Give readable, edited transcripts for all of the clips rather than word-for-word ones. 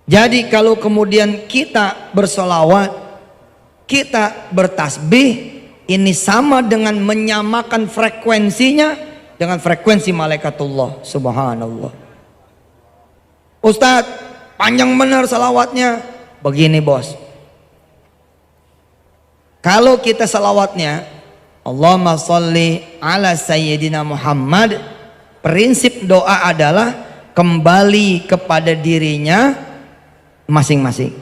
Jadi kalau kemudian kita bersolawat, kita bertasbih, ini sama dengan menyamakan frekuensinya dengan frekuensi malaikatullah. Subhanallah. Ustadz, panjang benar salawatnya. Begini bos, kalau kita salawatnya Allahumma sholli ala sayyidina Muhammad, prinsip doa adalah kembali kepada dirinya masing-masing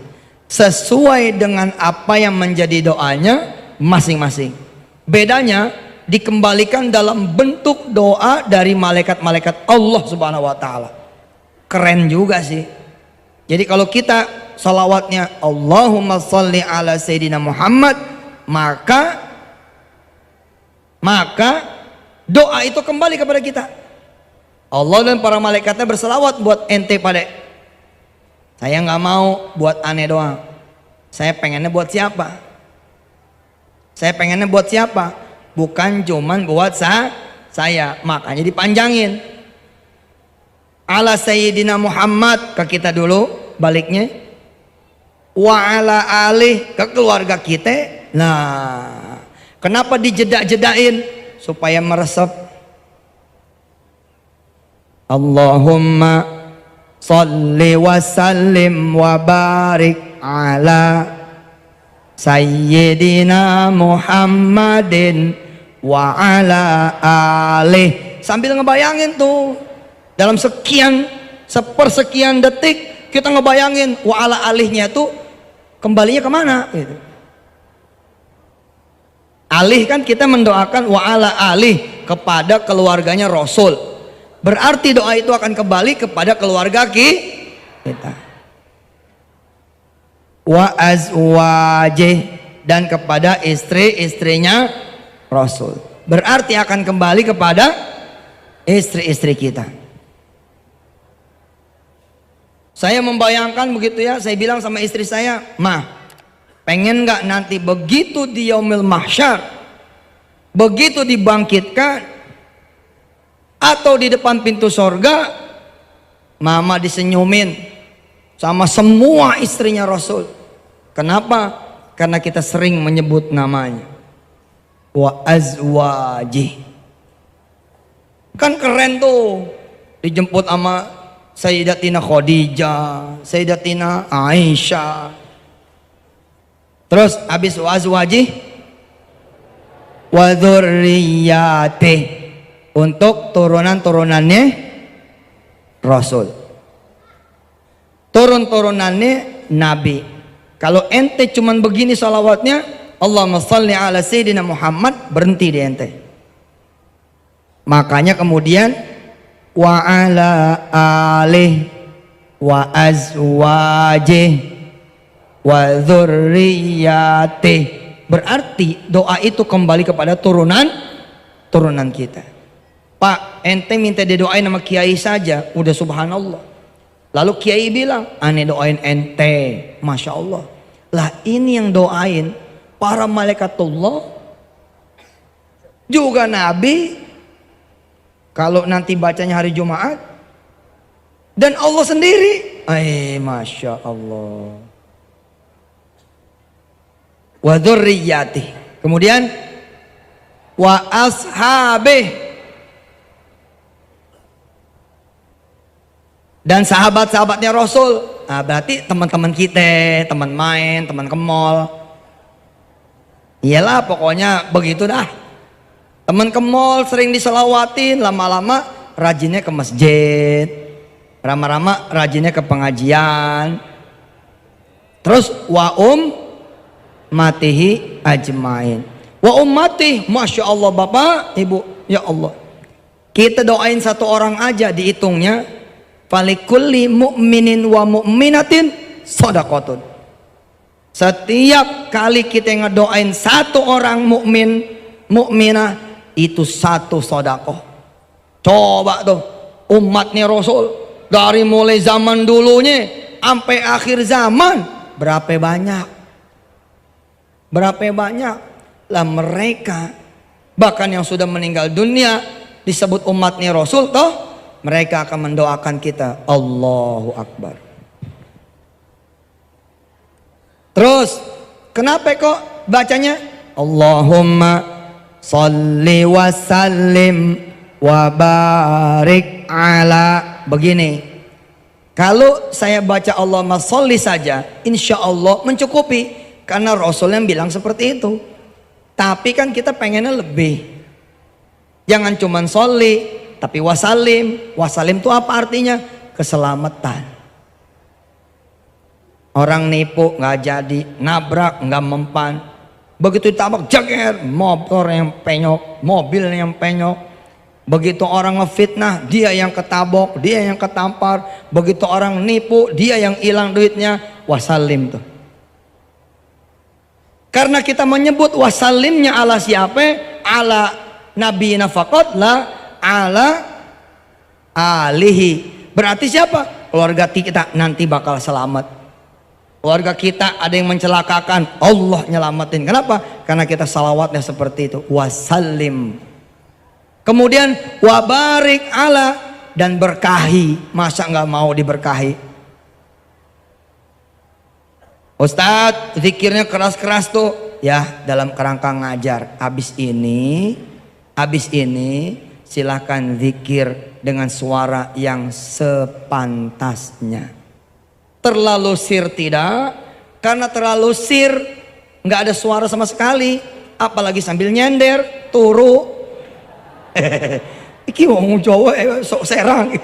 sesuai dengan apa yang menjadi doanya masing-masing. Bedanya dikembalikan dalam bentuk doa dari malaikat-malaikat Allah Subhanahu wa taala. Keren juga sih. Jadi kalau kita salawatnya Allahumma sholli ala sayyidina Muhammad, maka doa itu kembali kepada kita. Allah dan para malaikatnya berselawat buat ente pada. Saya nggak mau buat aneh doang. Saya pengennya buat siapa? Saya pengennya buat siapa? Bukan cuman buat saya. Makanya dipanjangin. Ala sayyidina Muhammad ke kita dulu, baliknya. Wa ala alih ke keluarga kita. Nah, kenapa dijeda-jedain? Supaya meresap. Allahumma sholli wa sallim wa barik ala sayyidina Muhammadin wa ala alih. Sambil ngebayangin tuh, dalam sepersekian detik kita ngebayangin wa ala alihnya tuh kembalinya kemana gitu. Alih kan kita mendoakan wa ala alih kepada keluarganya Rasul. Berarti doa itu akan kembali kepada keluarga kita. Wa azwajih, dan kepada istri-istrinya Rasul. Berarti akan kembali kepada istri-istri kita. Saya membayangkan begitu ya, saya bilang sama istri saya, "Mah, pengen nggak nanti begitu di yaumil mahsyar, begitu dibangkitkan atau di depan pintu sorga, mama disenyumin sama semua istrinya Rasul." Kenapa? Karena kita sering menyebut namanya. Wa azwajih. Kan keren tuh, dijemput sama Sayyidatina Khadijah, Sayyidatina Aisyah. Terus habis wa azwajih wa dzurriyyatih, untuk turunan-turunannya Rasul, turun-turunannya Nabi. Kalau ente cuman begini salawatnya Allahumma sholli ala sayyidina Muhammad, berhenti di ente. Makanya kemudian wa ala alih wa azwajih wa dzurriyyatih, berarti doa itu kembali kepada turunan kita. Pak, ente minta didoain sama kiai saja udah subhanallah. Lalu kiai bilang, aneh doain ente, masya Allah. Lah ini yang doain para malaikatullah, juga Nabi, kalau nanti bacanya hari Jumat, dan Allah sendiri. Masya Allah. Wa dzurriyyatih. Kemudian wa ashabih, dan sahabat-sahabatnya Rasul. Nah, berarti teman-teman kita, teman main, teman ke mall. Iyalah pokoknya begitu dah. Teman ke mall sering diselawatin, lama-lama rajinnya ke masjid, lama-lama rajinnya ke pengajian. Terus wa matihi ajmain. Wa ummatih, masya Allah bapak, ibu, ya Allah. Kita doain satu orang aja dihitungnya. Falikulli mu'minin wa mu'minatin shadaqatun. Setiap kali kita ngedoain satu orang mukmin, mukminah, itu satu sedekah. Coba tuh umatnya Rasul dari mulai zaman dulunya sampai akhir zaman, berapa banyak lah mereka, bahkan yang sudah meninggal dunia disebut umatnya Rasul toh, mereka akan mendoakan kita. Allahu Akbar. Terus kenapa kok bacanya Allahumma sholli wa sallim wa barik ala? Begini, kalau saya baca Allahumma sholli saja insya Allah mencukupi, karena Rasul yang bilang seperti itu. Tapi kan kita pengennya lebih, jangan cuman sholli tapi wasalim. Wasalim itu apa artinya? Keselamatan. Orang nipu nggak jadi, nabrak nggak mempan, begitu ditabrak jager, motor yang penyok, mobil yang penyok. Begitu orang ngefitnah, dia yang ketabok, dia yang ketampar. Begitu orang nipu, dia yang hilang duitnya. Wasalim tuh. Karena kita menyebut wasalimnya ala siapa? Ala Nabi nafaqat la ala alihi. Berarti siapa? Keluarga kita nanti bakal selamat. Keluarga kita ada yang mencelakakan, Allah nyelamatin. Kenapa? Karena kita salawatnya seperti itu. Wasallim. Kemudian wabarik ala, dan berkahi. Masa nggak mau diberkahi? Ustadz, zikirnya keras-keras tuh. Ya, dalam kerangka ngajar. Habis ini silahkan zikir dengan suara yang sepantasnya. Terlalu sir tidak, karena terlalu sir nggak ada suara sama sekali, apalagi sambil nyender turu. Iki wong Jawa sok serang.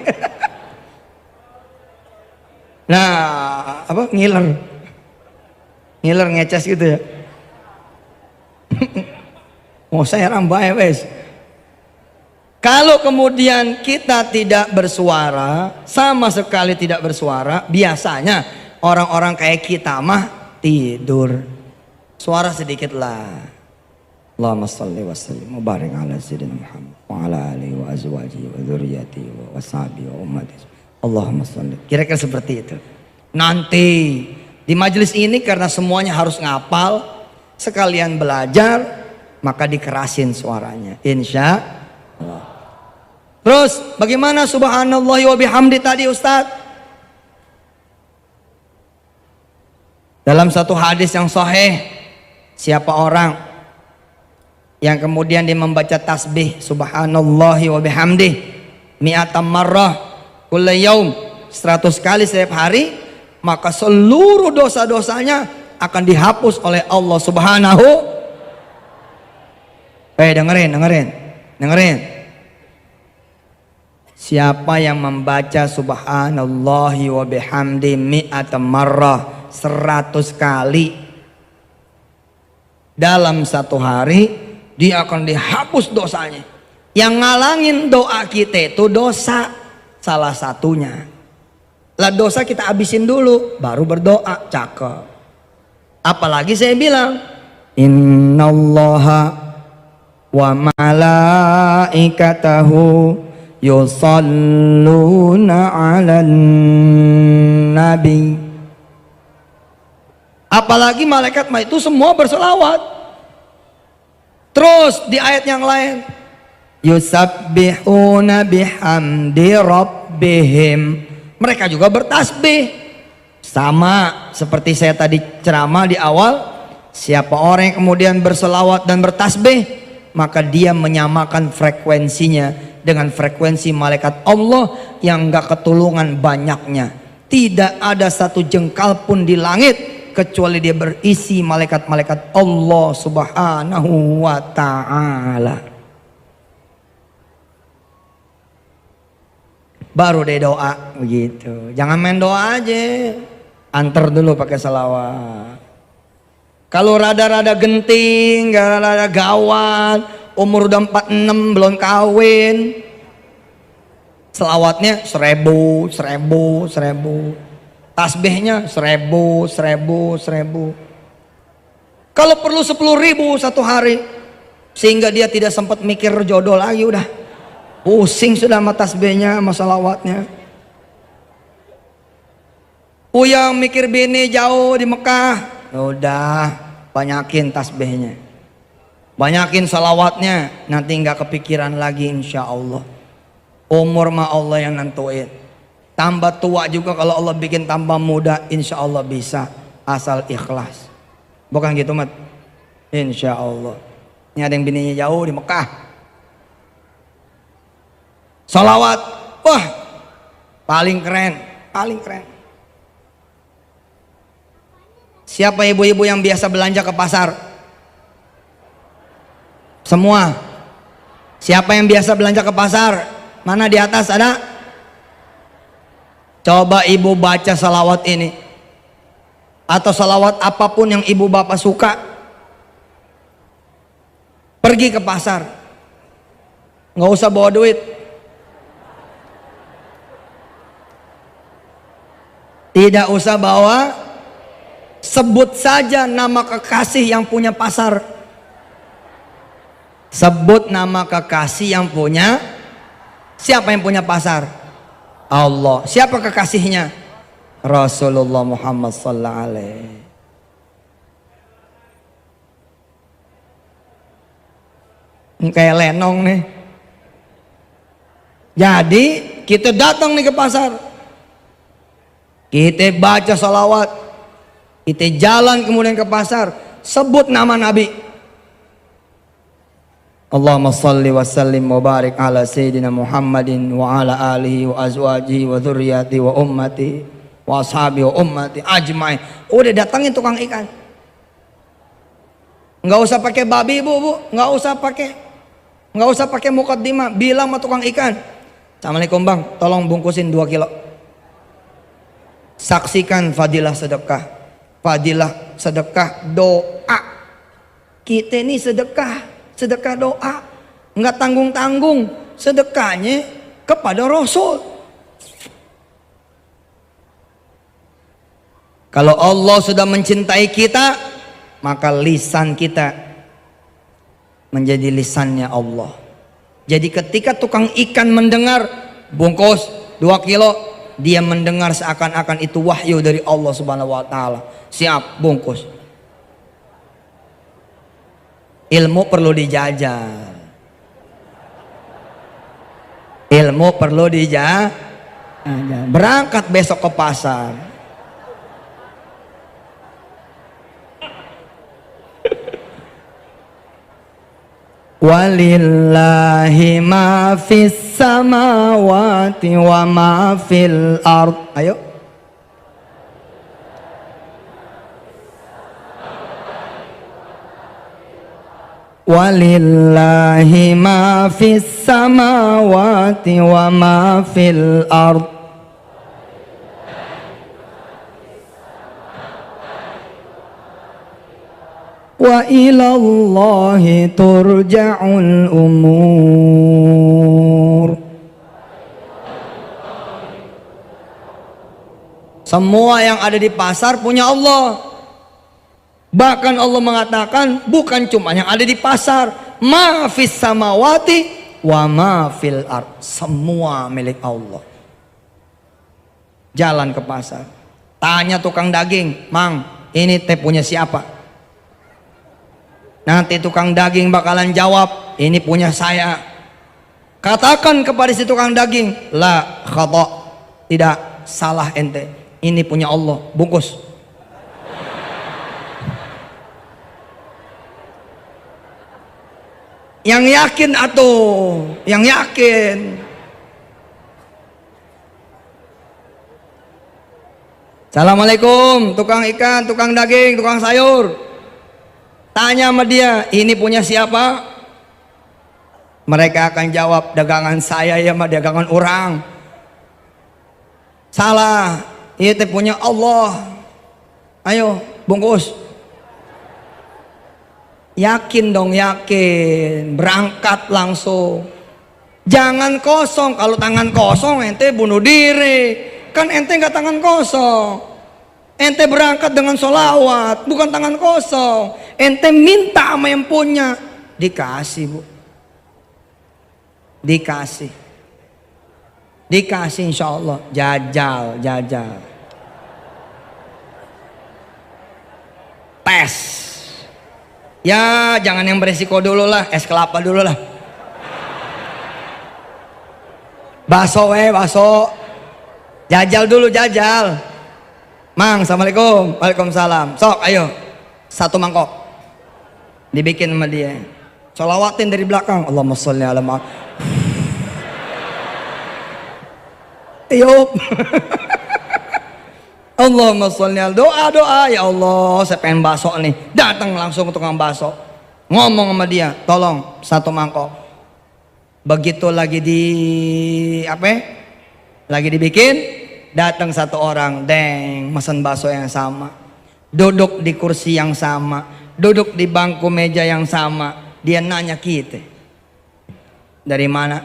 Nah, apa ngiler ngeces gitu ya. Mau serang bae wes. Kalau kemudian kita tidak bersuara, sama sekali tidak bersuara, biasanya orang-orang kayak kita mah tidur. Suara sedikit lah. Allahumma shalli wa sallim wa barik ala sayyidina Muhammad wa ala alihi wa azwajihi wa dzurriyyatihi wa washabihi wa ummatihi. Allahumma shalli. Kira-kira seperti itu. Nanti di majelis ini karena semuanya harus ngapal, sekalian belajar, maka dikerasin suaranya. Insya Allah. Terus bagaimana subhanallah wa bihamdi tadi Ustaz? Dalam satu hadis yang sahih, siapa orang yang kemudian dia membaca tasbih subhanallah wa bihamdi mi'atam marrah kulla yaum, 100 kali setiap hari, maka seluruh dosa-dosanya akan dihapus oleh Allah Subhanahu. Dengerin. Siapa yang membaca subhanallahi wa bihamdi mi'atam marrah 100 kali dalam satu hari, dia akan dihapus dosanya. Yang ngalangin doa kita itu dosa, salah satunya. Lah dosa kita habisin dulu, baru berdoa, cakep. Apalagi saya bilang, innallaha wa malaikatahu yusalluna 'alan nabi. Apalagi malaikat itu semua berselawat. Terus di ayat yang lain, yusabbihuna bihamdi rabbihim, mereka juga bertasbih. Sama seperti saya tadi ceramah di awal, siapa orang yang kemudian berselawat dan bertasbih, maka dia menyamakan frekuensinya dengan frekuensi malaikat Allah yang gak ketulungan banyaknya. Tidak ada satu jengkal pun di langit kecuali dia berisi malaikat-malaikat Allah Subhanahu wa ta'ala. Baru deh doa begitu. Jangan main doa aja, antar dulu pakai salawat. Kalau rada-rada genting, rada-rada gawat, umur udah 46 belum kawin, selawatnya 1000. Tasbihnya 1000. Kalau perlu 10.000 satu hari, sehingga dia tidak sempat mikir jodoh lagi, udah pusing sudah sama tasbihnya, sama salawatnya. Yang mikir bini jauh di Mekah, udah banyakin tasbihnya, banyakin salawatnya, nanti nggak kepikiran lagi insya Allah. Umur mah Allah yang nentuin. Tambah tua juga kalau Allah bikin tambah muda, insya Allah bisa, asal ikhlas. Bukan gitu mat. Insya Allah. Ini ada yang bininya jauh di Mekah. Salawat, wah paling keren, paling keren. Siapa ibu-ibu yang biasa belanja ke pasar? Semua. Siapa yang biasa belanja ke pasar? Mana di atas ada? Coba ibu baca salawat ini, atau salawat apapun yang ibu bapak suka. Pergi ke pasar, nggak usah bawa duit, tidak usah bawa, sebut saja nama kekasih yang punya pasar, sebut nama kekasih yang punya. Siapa yang punya pasar? Allah. Siapa kekasihnya? Rasulullah Muhammad sallallahu alaihi. Kayak lenong nih. Jadi kita datang nih ke pasar, kita baca salawat, kita jalan kemudian ke pasar, sebut nama Nabi. Allahumma salli wa sallim wa barik ala sayyidina Muhammadin wa ala alihi wa azwajihi wa dzurriyyati wa ummati wa ashabi wa ummati ajmain. Udah datangin tukang ikan. Nggak usah pakai babi bu, nggak usah pakai mukaddimah, bilang sama tukang ikan, assalamualaikum bang, tolong bungkusin 2 kilo. Saksikan fadilah sedekah doa. Kita ini sedekah doa, nggak tanggung-tanggung, sedekahnya kepada Rasul. Kalau Allah sudah mencintai kita, maka lisan kita menjadi lisannya Allah. Jadi ketika tukang ikan mendengar bungkus 2 kilo, dia mendengar seakan-akan itu wahyu dari Allah Subhanahu wa taala. Siap, bungkus. Ilmu perlu dijajal. Ilmu perlu dijajal. Berangkat besok ke pasar. Walillahi ma fis samawati wa ma fil ard. Ayo. Walillahi ma fis samawati wa ma fil ard. Wa ilallahi turja'ul umur. Semua yang ada di pasar punya Allah. Bahkan Allah mengatakan bukan cuma yang ada di pasar, ma fis samawati wa ma fil ard, semua milik Allah. Jalan ke pasar, tanya tukang daging, "Mang, ini teh punya siapa?" Nanti tukang daging bakalan jawab, "Ini punya saya." Katakan kepada si tukang daging, "La khata." Tidak, salah ente. Ini punya Allah. Bungkus. Yang yakin atuh, yang yakin. Assalamualaikum, tukang ikan, tukang daging, tukang sayur. Tanya sama dia, "Ini punya siapa?" Mereka akan jawab, "Dagangan saya ya mah, dagangan orang." Salah, itu punya Allah. Ayo, bungkus. Yakin dong, yakin. Berangkat langsung. Jangan kosong. Kalau tangan kosong ente bunuh diri. Kan ente nggak tangan kosong. Ente berangkat dengan sholawat, bukan tangan kosong. Ente minta sama yang punya, dikasih bu, dikasih insya Allah. Jajal, tes. Ya jangan yang beresiko dulu lah, es kelapa dulu lah. Baso baso. Jajal dulu, jajal. Mang, assalamualaikum. Waalaikumsalam. Sok, ayo. Satu mangkok dibikin sama dia. Sholawatin dari belakang. Allahumma sholli ala Muhammad. Tiup. Allahumma sholli ala. Doa. Ya Allah, saya pengen bakso nih. Datang langsung tukang bakso. Ngomong sama dia, tolong satu mangkok. Begitu lagi lagi dibikin, datang satu orang, deng, mesen bakso yang sama. Duduk di kursi yang sama, duduk di bangku meja yang sama. Dia nanya kita, dari mana?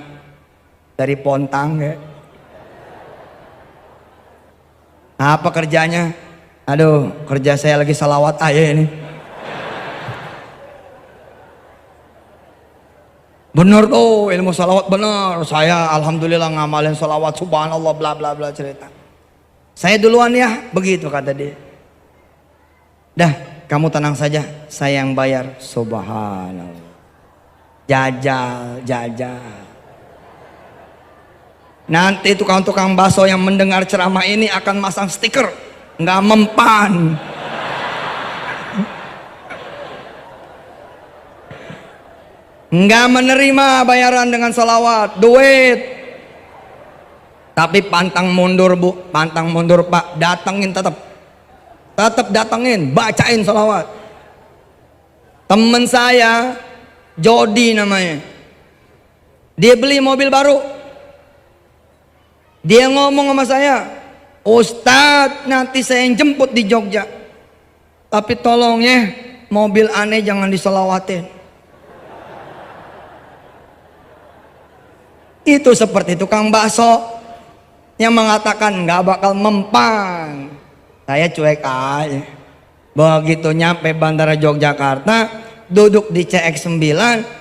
Dari Pontang ya. Apa kerjanya? Aduh, kerja saya lagi salawat aja ini. Bener tuh ilmu salawat bener. Saya alhamdulillah ngamalin salawat subhanallah bla bla bla cerita. Saya duluan ya, begitu kata dia. Dah, kamu tenang saja, saya yang bayar. Subhanallah. Jajal. Nanti tukang-tukang bakso yang mendengar ceramah ini akan masang stiker, nggak mempan. Nggak menerima bayaran dengan salawat, duit. Tapi pantang mundur bu, pantang mundur pak, datengin tetap datengin, bacain salawat. Temen saya, Jody namanya, dia beli mobil baru. Dia ngomong sama saya, Ustadz nanti saya yang jemput di Jogja, tapi tolong ya mobil aneh jangan diselawatin. Itu seperti tukang bakso yang mengatakan nggak bakal mempan. Saya cuek aja. Begitu nyampe Bandara Yogyakarta, duduk di CX-9,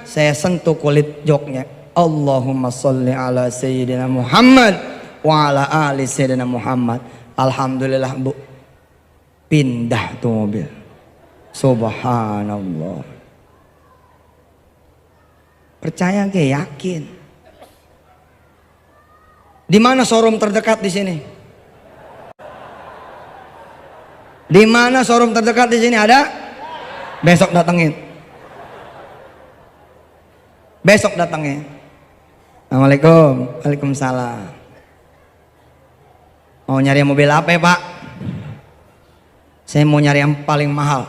saya sentuh kulit joknya. Allahumma sholli ala Sayyidina Muhammad wa ala ali Sayyidina Muhammad. Alhamdulillah bu, pindah tuh mobil. Subhanallah. Percaya gak? Yakin. Di mana showroom terdekat di sini? Di mana showroom terdekat di sini ada? Besok datengin. Besok datengin. Assalamualaikum. Waalaikumsalam. Mau nyari mobil apa ya pak? Saya mau nyari yang paling mahal.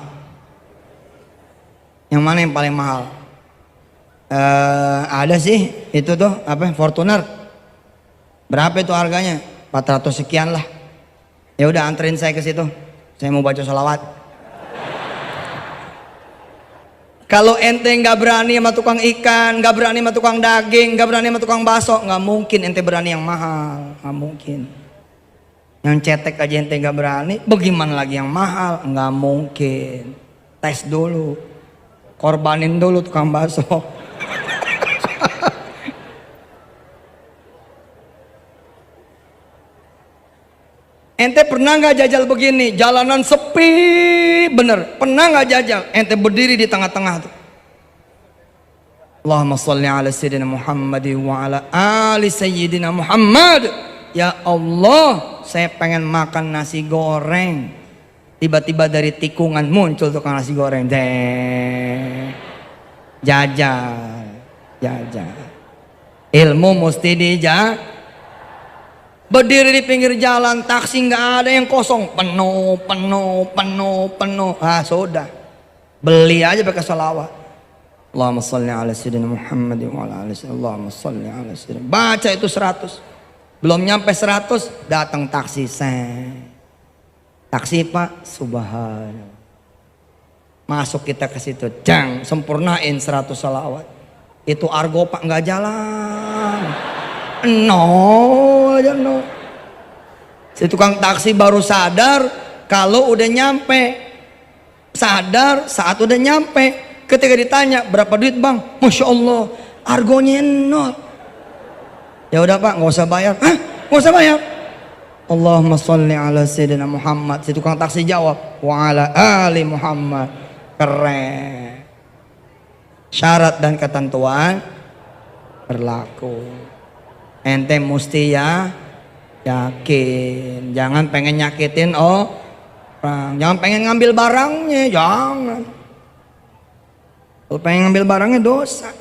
Yang mana yang paling mahal? Ada sih itu tuh apa? Fortuner. Berapa itu harganya? 400 sekian lah. Ya udah anterin saya ke situ. Saya mau baca sholawat. Kalau ente nggak berani sama tukang ikan, nggak berani sama tukang daging, nggak berani sama tukang bakso, nggak mungkin ente berani yang mahal, nggak mungkin. Yang cetek aja ente nggak berani, bagaimana lagi yang mahal? Nggak mungkin. Tes dulu, korbanin dulu tukang bakso. Ente pernah nggak jajal begini, jalanan sepi bener, pernah nggak jajal? Ente berdiri di tengah-tengah tuh. Allahumma sholli ala Sayyidina Muhammad wa ala ali Sayyidina Muhammad. Ya Allah, saya pengen makan nasi goreng. Tiba-tiba dari tikungan muncul tukang nasi goreng. Jajal. Ilmu mesti dijaga. Berdiri di pinggir jalan, taksi nggak ada yang kosong, penuh. Ah sudah, beli aja pakai salawat. Allahumma sholli ala Sayyidina Muhammad wa ala ali Sayyidina. Allahumma sholli ala Sayyidina. Baca itu 100. Belum nyampe 100, datang taksi. Taksi pak, subhanallah. Masuk kita ke situ, sempurnain 100 salawat. Itu argo pak nggak jalan. No. Si tukang taksi baru sadar kalau udah nyampe. Sadar saat udah nyampe. Ketika ditanya berapa duit bang? Masya Allah, argonya 0. Ya udah pak, nggak usah bayar. Hah? Nggak usah bayar? Allahumma sholli ala Sayyidina Muhammad. Si tukang taksi jawab, wa ala ali Muhammad. Keren. Syarat dan ketentuan berlaku. Ente mesti ya yakin, jangan pengen nyakitin Jangan pengen ngambil barangnya, jangan. Kalau pengen ngambil barangnya dosa.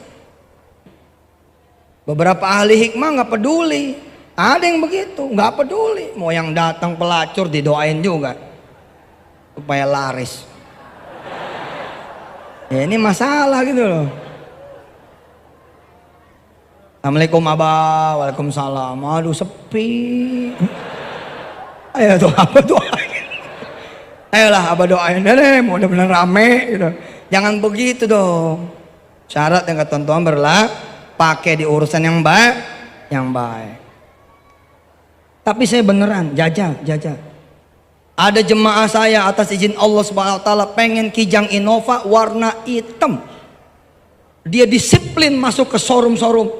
Beberapa ahli hikmah nggak peduli. Ada yang begitu, nggak peduli. Mau yang datang pelacur didoain juga supaya laris. Ya ini masalah gitu loh. Assalamualaikum Abah, waalaikumsalam. Aduh sepi. Ayo tuh apa doain. Ayolah Abah doain deh, mudah-mudahan rame gitu. Jangan begitu dong. Syarat yang ketentuan berlaku, pakai di urusan yang baik, Tapi saya beneran jajal. Ada jemaah saya atas izin Allah Subhanahu wa taala pengen Kijang Innova warna hitam. Dia disiplin masuk ke showroom.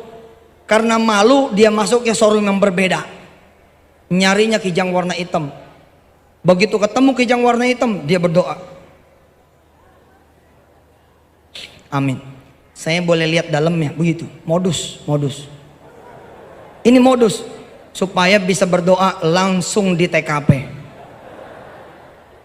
Karena malu dia masuk ke showroom yang berbeda. Nyarinya Kijang warna hitam. Begitu ketemu Kijang warna hitam, dia berdoa. Amin. Saya boleh lihat dalamnya begitu. Modus. Ini modus supaya bisa berdoa langsung di TKP.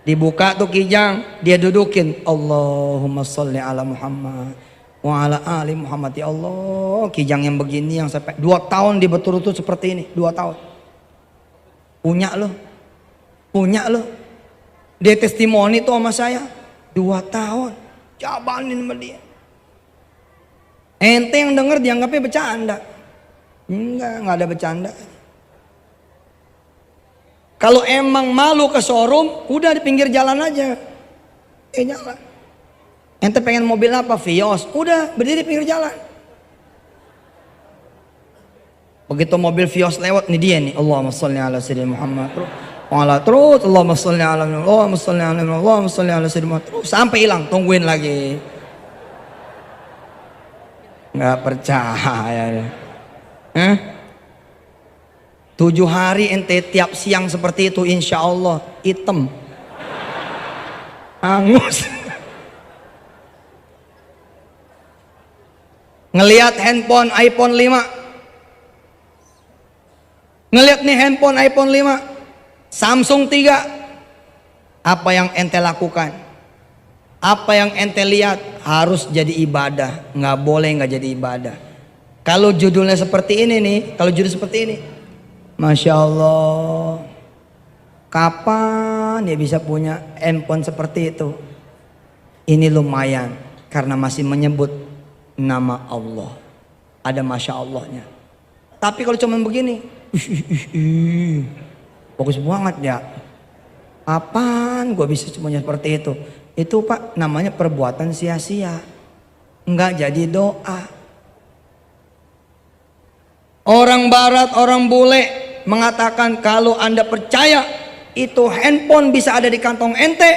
Dibuka tuh Kijang, dia dudukin Allahumma sholli ala Muhammad wa ala ali Muhammad. Ya Allah, Kijang yang begini yang sampai 2 tahun dia berturut-turut seperti ini, 2 tahun. Punya loh. Dia testimoni tuh sama saya 2 tahun. Jabanin sama dia. Ente yang denger dianggapnya bercanda. Enggak ada bercanda. Kalau emang malu ke showroom, udah di pinggir jalan aja. Jalan. Ente pengen mobil apa? Vios. Udah berdiri di pinggir jalan. Begitu mobil Vios lewat, nih dia nih. Allahumma sholli ala sayyidina Muhammad. Terus Allahumma sholli ala sayyidina Muhammad. Terus sampai hilang, tungguin lagi. Nggak percaya. 7 hari ente tiap siang seperti itu, insya Allah hitam, angus. Ngelihat handphone iPhone 5, ngelihat nih handphone iPhone 5, Samsung 3, apa yang ente lakukan? Apa yang ente lihat harus jadi ibadah, nggak boleh nggak jadi ibadah. Kalau judulnya seperti ini nih, Masya Allah, kapan dia bisa punya handphone seperti itu? Ini lumayan karena masih menyebut nama Allah, ada Masya Allahnya. Tapi kalau cuma begini, bagus banget ya. Apaan gue bisa semuanya seperti itu? Itu Pak namanya perbuatan sia-sia, nggak jadi doa. Orang barat, orang bule mengatakan kalau Anda percaya itu handphone bisa ada di kantong ente,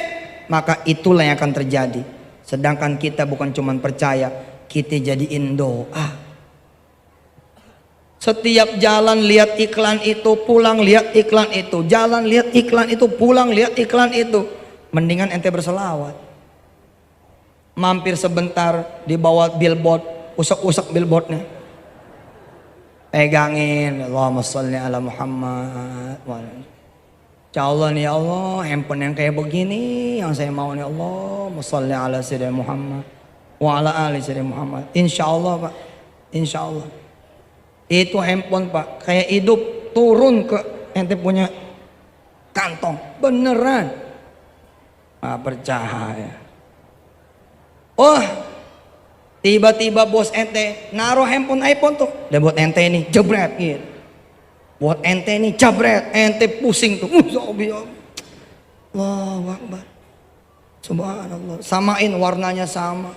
maka itulah yang akan terjadi. Sedangkan kita bukan cuma percaya, kita jadiin doa. Setiap jalan lihat iklan itu, pulang lihat iklan itu, jalan lihat iklan itu, pulang lihat iklan itu. Mendingan ente berselawat. Mampir sebentar di bawah billboard, usap-usap billboardnya. Pegangin Allahumma sholli ala Muhammad. Insya Allah nih ya Allah, handphone yang kayak begini yang saya mau nih Allahumma sholli ala sayyidina Muhammad wa ala ali sayyidina Muhammad. Insya Allah Pak, insya Allah. Itu handphone Pak kayak hidup turun ke ente punya kantong, beneran. Percaya. Oh, tiba-tiba bos ente naruh handphone iPhone tuh, dan buat ente nih jebret gitu. Buat ente nih jebret, ente pusing tuh. Allahu Akbar. Subhanallah. Samain warnanya sama,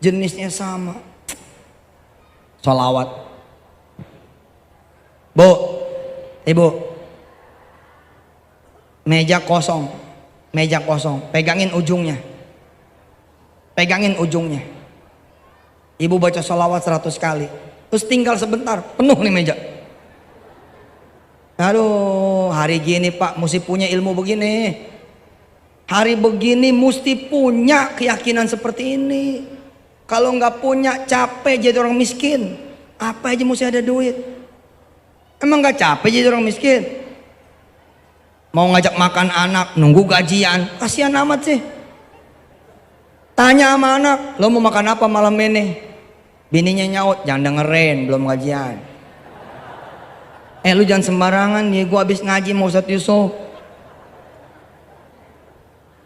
jenisnya sama. Sholawat. Bu, ibu, meja kosong, pegangin ujungnya. Ibu baca sholawat 100 kali. Terus tinggal sebentar, penuh nih meja. Aduh, hari gini Pak, mesti punya ilmu begini. Hari begini mesti punya keyakinan seperti ini. Kalau nggak punya, capek jadi orang miskin. Apa aja mesti ada duit. Emang nggak capek jadi orang miskin? Mau ngajak makan anak, nunggu gajian. Kasihan amat sih. Tanya sama anak, lo mau makan apa malam ini? Bininya nyaut, jangan dengerin, belum gajian. Lu jangan sembarangan ya, gua habis ngaji mau Ustadz Yusuf.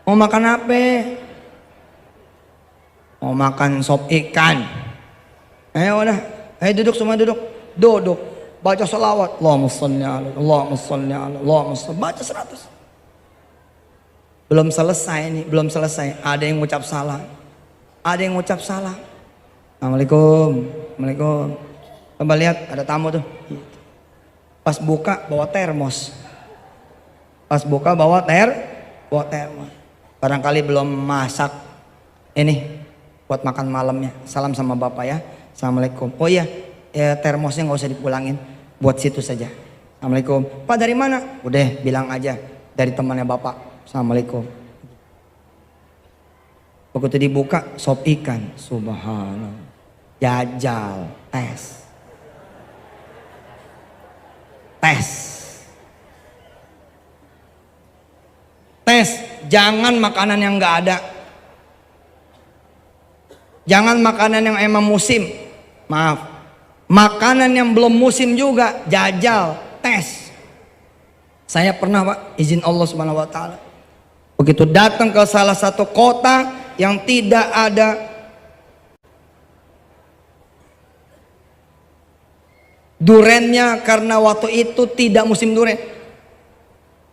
Mau makan apa? Mau makan sop ikan. Udah, duduk semua duduk. Duduk, baca sholawat. Allahumma sholli ala, Allahumma sholli ala, Allahumma sholli. Baca 100. Belum selesai nih, belum selesai. Ada yang ngucap salah. Ada yang ngucap salah. Assalamualaikum, Assalamualaikum. Coba lihat, ada tamu tuh. Pas buka bawa termos. Pas buka bawa termos. Barangkali belum masak ini buat makan malamnya. Salam sama bapak ya. Assalamualaikum. Oh iya, termosnya nggak usah dipulangin. Buat situ saja. Assalamualaikum. Pak dari mana? Udah bilang aja dari temannya bapak. Assalamualaikum. Begitu dibuka sop ikan. Subhanallah. Jajal. Tes. Jangan makanan yang nggak ada. Jangan makanan yang emang musim. Maaf. Makanan yang belum musim juga jajal, tes. Saya pernah Pak, izin Allah Subhanahu wa taala. Begitu datang ke salah satu kota yang tidak ada durennya karena waktu itu tidak musim duren.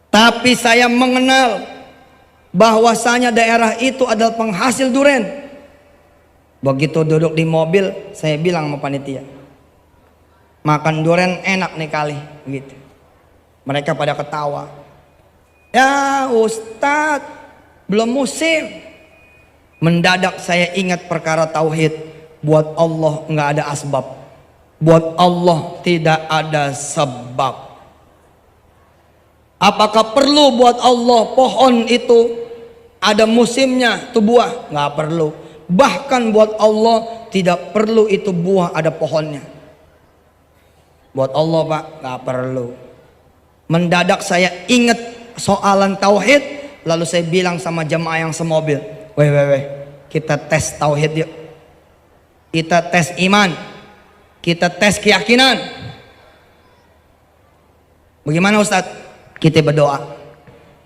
Tapi saya mengenal bahwasanya daerah itu adalah penghasil duren. Begitu duduk di mobil, saya bilang sama panitia, makan duren enak nih kali, gitu. Mereka pada ketawa. Ya Ustadz, belum musim. Mendadak saya ingat perkara tauhid. Buat Allah nggak ada asbab. Buat Allah tidak ada sebab. Apakah perlu buat Allah pohon itu ada musimnya tuh buah? Nggak perlu. Bahkan buat Allah tidak perlu itu buah ada pohonnya. Buat Allah Pak nggak perlu. Mendadak saya ingat soalan tauhid, lalu saya bilang sama jemaah yang semobil, weh, kita tes tauhid yuk. Kita tes iman. Kita tes keyakinan. Bagaimana Ustadz? Kita berdoa.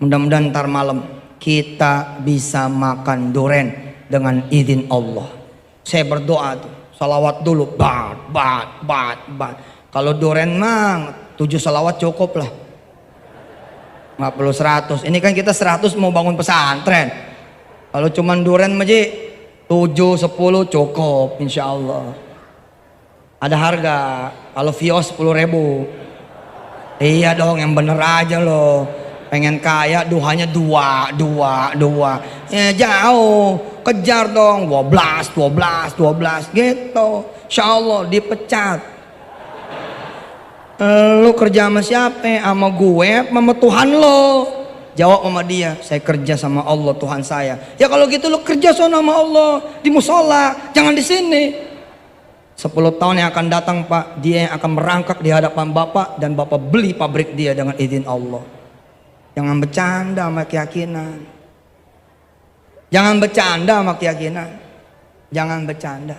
Mudah-mudahan ntar malam kita bisa makan duren dengan izin Allah. Saya berdoa tuh, salawat dulu, bat. Kalau duren mah 7 salawat cukup lah. Nggak perlu 100. Ini kan kita 100 mau bangun pesantren. Kalau cuman duren aja 7, 10 cukup insya Allah. Ada harga. Kalau Vios 10.000. Iya dong, yang bener aja loh. Pengen kaya duhanya 2. Ya jauh. Kejar dong 12 gitu. Insya Allah dipecat. Lu kerja sama siapa? Sama gue, sama Tuhan lo. Jawab sama dia, saya kerja sama Allah Tuhan saya. Ya kalau gitu lu kerja sama Allah di musola, jangan di sini. 10 tahun yang akan datang Pak, dia yang akan merangkak di hadapan Bapak dan Bapak beli pabrik dia dengan izin Allah. Jangan bercanda sama keyakinan. Jangan bercanda sama keyakinan. Jangan bercanda.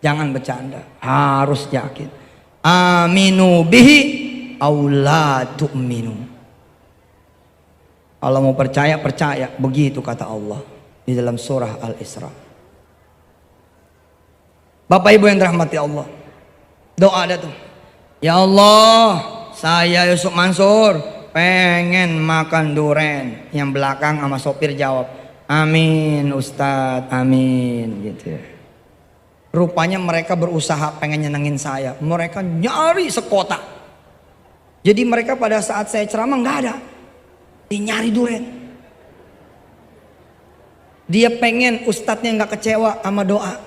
Jangan bercanda, harus yakin. Aminu bihi aula tu'minu. Kalau mau percaya, begitu kata Allah di dalam surah Al-Isra. Bapak Ibu yang dirahmati Allah, doa ada tuh. Ya Allah, saya Yusuf Mansur pengen makan duren. Yang belakang sama sopir jawab, amin Ustadz, amin gitu. Rupanya mereka berusaha pengen nyenengin saya. Mereka nyari sekota. Jadi mereka pada saat saya ceramah nggak ada. Dia nyari duren. Dia pengen ustadznya nggak kecewa sama doa.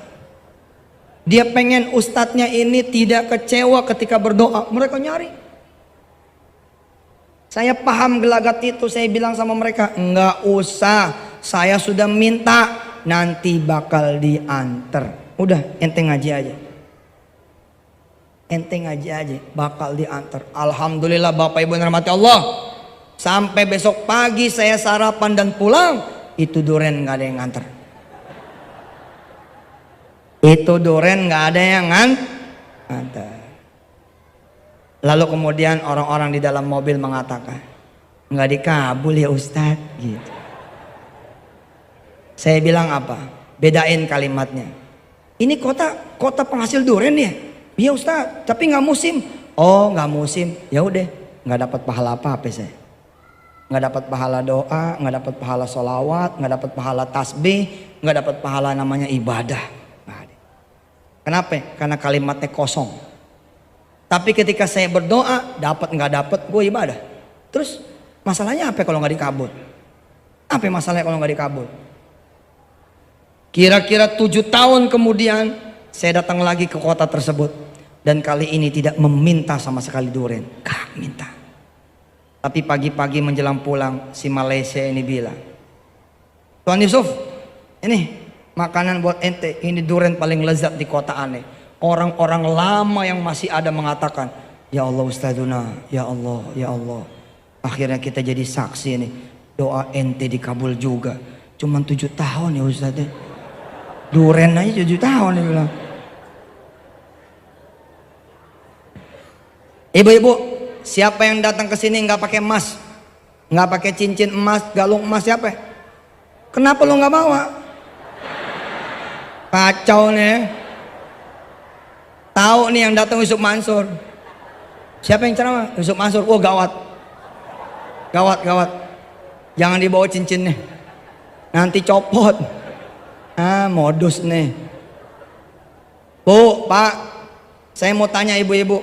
Dia pengen ustadznya ini tidak kecewa ketika berdoa. Mereka nyari. Saya paham gelagat itu. Saya bilang sama mereka, nggak usah. Saya sudah minta, nanti bakal diantar. Udah, ente ngaji aja. ente ngaji aja bakal diantar. Alhamdulillah Bapak Ibu yang dirahmati Allah. Sampai besok pagi saya sarapan dan pulang, itu duren nggak ada yang nganter. Itu duren nggak ada yang nganter. Lalu kemudian orang-orang di dalam mobil mengatakan, nggak dikabul ya Ustadz gitu. Saya bilang apa? Bedain kalimatnya. Ini kota penghasil duren ya? Iya Ustadz, tapi nggak musim. Oh nggak musim, ya udah nggak dapat pahala apa saya. Nggak dapat pahala doa, nggak dapat pahala sholawat, nggak dapat pahala tasbih, nggak dapat pahala namanya ibadah. Kenapa? Karena kalimatnya kosong. Tapi ketika saya berdoa, dapat nggak dapat, gue ibadah. Terus masalahnya apa kalau nggak dikabul? Apa masalahnya kalau nggak dikabul? Kira-kira 7 tahun kemudian saya datang lagi ke kota tersebut, dan kali ini tidak meminta sama sekali duren, gak minta. Tapi pagi-pagi menjelang pulang, si Malaysia ini bilang, Tuan Yusuf, ini makanan buat ente, ini duren paling lezat di kota aneh. Orang-orang lama yang masih ada mengatakan, ya Allah Ustadzuna, ya Allah, ya Allah. Akhirnya kita jadi saksi nih, doa ente dikabul juga. Cuman 7 tahun ya Ustadz. Duren aja 7 tahun dia bilang. Ibu-ibu, siapa yang datang ke sini nggak pakai emas, nggak pakai cincin emas, galung emas, siapa? Kenapa lo nggak bawa? Kacau nih. Tahu nih yang datang Yusuf Mansur. Siapa yang ceramah? Yusuf Mansur. Oh gawat, gawat. Jangan dibawa cincinnya, nanti copot. Modus nih. Bu, Pak, saya mau tanya ibu-ibu,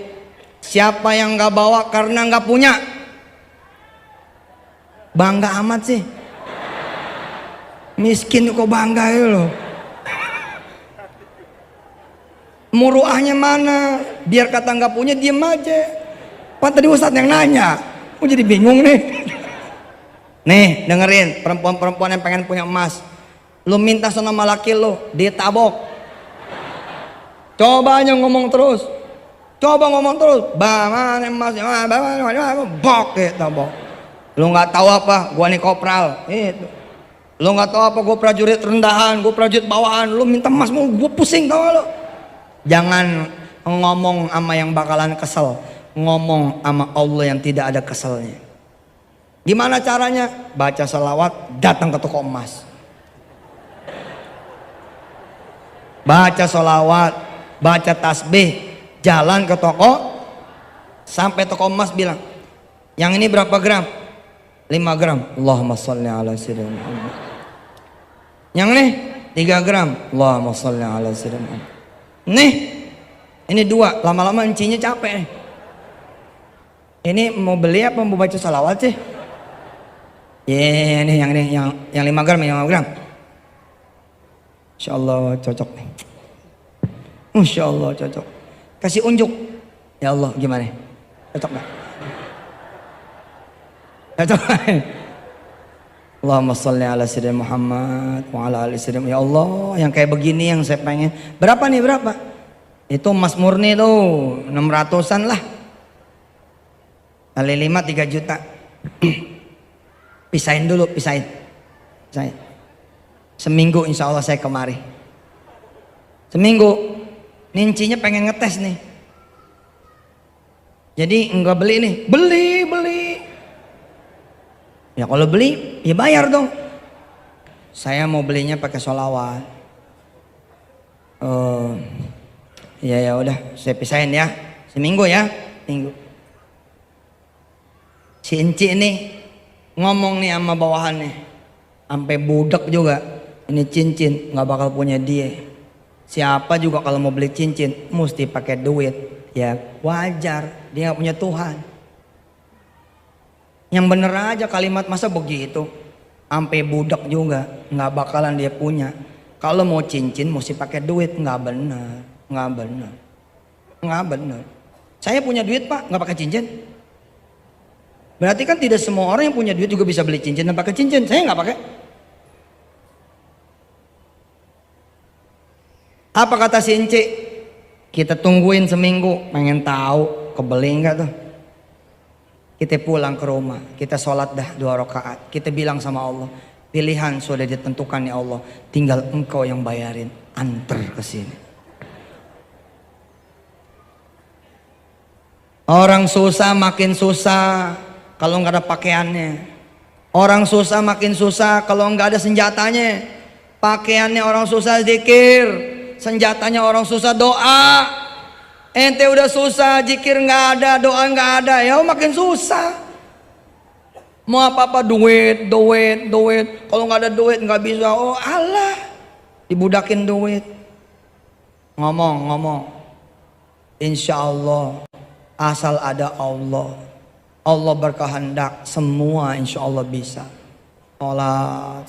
siapa yang nggak bawa karena nggak punya? Bangga amat sih. Miskin kok bangga ya loh. Muruahnya mana? Biar kata nggak punya diem aja. Pak tadi Ustadz yang nanya, aku jadi bingung nih. Nih dengerin, perempuan-perempuan yang pengen punya emas, lu minta sama laki lu, ditabok. Coba aja ngomong terus. Mana emasnya? Bok tabok. Lu nggak tahu apa? Gua nih kopral. Itu. Lu nggak tahu apa? Gua prajurit rendahan, gua prajurit bawahan. Lu minta emas mau gua pusing tau lu. Jangan ngomong sama yang bakalan kesel, ngomong sama Allah yang tidak ada keselnya. Gimana caranya? Baca salawat, datang ke toko emas. Baca salawat, baca tasbih, jalan ke toko, sampai toko emas bilang, yang ini berapa gram? 5 gram. Allahumma sholli ala sayyidina Muhammad. Yang ini 3 gram. Allahumma sholli ala sayyidina Muhammad. Nih, ini 2. Lama-lama encinya capek nih. Ini mau beli apa mau baca salawat sih? Ini yang 5 gram, yang 5 gram. Insya Allah cocok nih. Insya Allah cocok. Kasih unjuk. Ya Allah gimana? Cocok gak? Cocok. Allahumma sholli ala sayyidina Muhammad wa ala ali sayyidina. Ya Allah, yang kayak begini yang saya pengen. Berapa nih, berapa? Itu emas murni tuh 600-an lah. Kali 5 3 juta. Pisahin dulu, pisahin. Seminggu insya Allah saya kemari. Seminggu. Nincinya pengen ngetes nih. Jadi enggak beli nih. Beli. Ya kalau beli, ya bayar dong. Saya mau belinya pakai sholawat. Ya udah, saya pisahin ya. Seminggu ya, minggu. Si Enci ini ngomong nih sama bawahannya, sampai budak juga. Ini cincin nggak bakal punya dia. Siapa juga kalau mau beli cincin mesti pakai duit. Ya wajar, dia nggak punya Tuhan. Yang bener aja kalimat, masa begitu? Sampai budak juga nggak bakalan dia punya. Kalau mau cincin mesti pakai duit, nggak bener. Saya punya duit Pak, nggak pakai cincin. Berarti kan tidak semua orang yang punya duit juga bisa beli cincin dan pakai cincin. Saya nggak pakai. Apa kata si Inci? Kita tungguin seminggu, pengen tahu kebeli enggak tuh. Kita pulang ke rumah, kita sholat dah 2 rakaat. Kita bilang sama Allah, pilihan sudah ditentukan ya Allah, tinggal engkau yang bayarin, antar ke sini. Orang susah makin susah kalau nggak ada pakaiannya. Orang susah makin susah kalau nggak ada senjatanya. Pakaiannya orang susah zikir, senjatanya orang susah doa. Ente udah susah, zikir nggak ada, doa nggak ada, ya makin susah. Mau apa-apa duit. Kalau nggak ada duit nggak bisa. Oh Allah, dibudakin duit. Ngomong. Insya Allah, asal ada Allah, Allah berkehendak, semua insya Allah bisa. Sholat.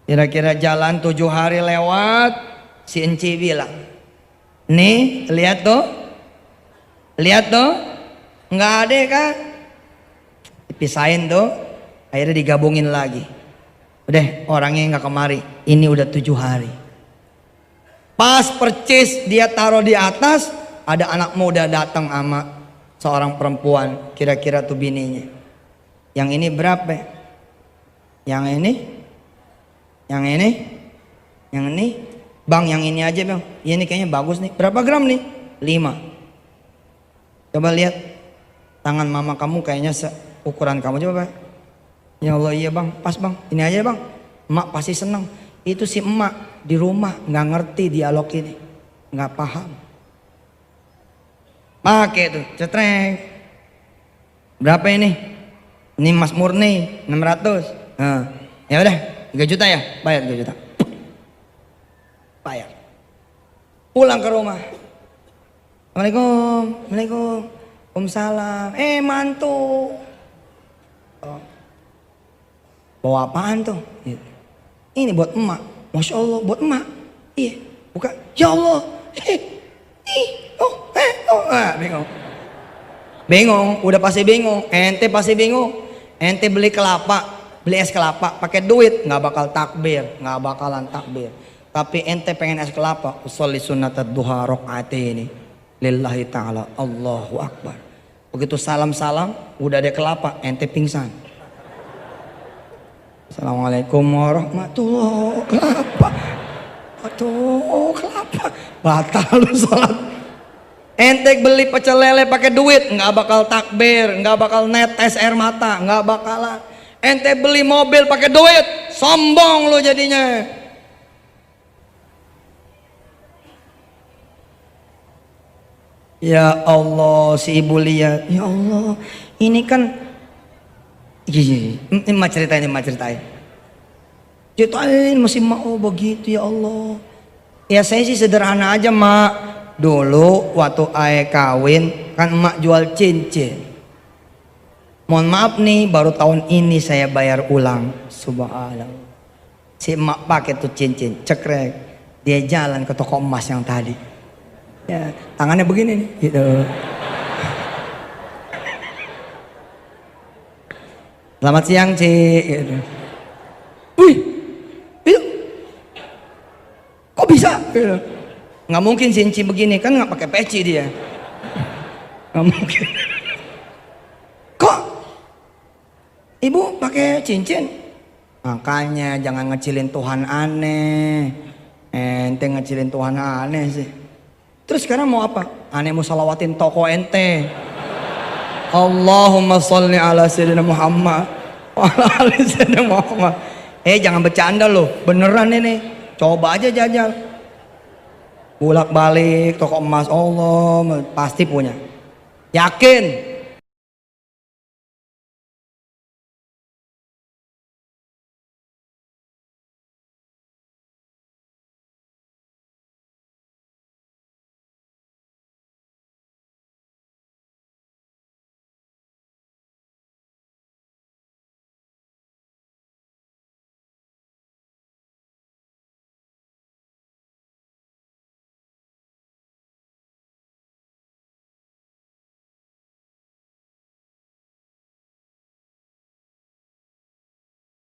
Kira-kira jalan 7 hari lewat, si Enci bilang, nih lihat tuh, nggak ada kan? Dipisahin tuh, akhirnya digabungin lagi. Udah orangnya nggak kemari, ini udah 7 hari. Pas percis dia taruh di atas, ada anak muda datang sama seorang perempuan, kira-kira tuh bininya. Yang ini berapa? Yang ini, bang yang ini aja bang, ini kayaknya bagus nih. Berapa gram nih? 5. Coba lihat tangan mama kamu, kayaknya ukuran kamu, coba bang. Ya Allah iya bang, pas bang, ini aja bang. Emak pasti senang. Itu si emak di rumah nggak ngerti dialog ini, nggak paham. Pakai tuh, cetrek. Berapa ini? Ini Mas Murni 600. Nah, ya udah 3 juta ya, bayar 3 juta. Bayar. Pulang ke rumah. Assalamualaikum. Waalaikumsalam. Mantu. Oh. Bawa apaan tuh? Ini buat emak. Masya Allah, buat emak. Iya. Buka. Ya Allah. Bingung. Udah pasti bingung. Ente pasti bingung. Ente beli es kelapa, pakai duit, nggak bakal takbir, nggak bakalan takbir. Tapi ente pengen es kelapa, usolli sunatad duha rakaataini lillahi ta'ala, Allahu Akbar. Begitu salam, udah ada kelapa, ente pingsan. Assalamualaikum warahmatullahi wabarakatuh. Kelapa. Batal lu sholat. Ente beli pecel lele pakai duit, nggak bakal takbir, nggak bakal netes air mata, nggak bakalan. Ente beli mobil pakai duit, sombong lu jadinya. Ya Allah, si ibu lihat, ya Allah, ini kan, ini mah ceritain. Ceritain masih mau begitu ya Allah. Ya saya sih sederhana aja mak. Dulu waktu ayah kawin kan emak jual cincin. Mohon maaf nih, baru tahun ini saya bayar ulang. Subhanallah. Si emak pakai tuh cincin, cekrek. Dia jalan ke toko emas yang tadi. Ya, tangannya begini nih, gitu. Selamat siang, Cik. Gitu. Wih, itu kok bisa? Gitu. Nggak mungkin Cinci begini, kan nggak pakai peci dia. Nggak mungkin. Kok ibu pakai cincin? Makanya jangan ngecilin Tuhan aneh. Ente ngecilin Tuhan aneh sih. Terus sekarang mau apa? Aneh mau salawatin toko ente. Allahumma sholli ala sayyidina Muhammad wa ala ali sayyidina Muhammad. Jangan bercanda loh, beneran ini. Coba aja jajal. Bolak balik toko emas, Allah pasti punya. Yakin?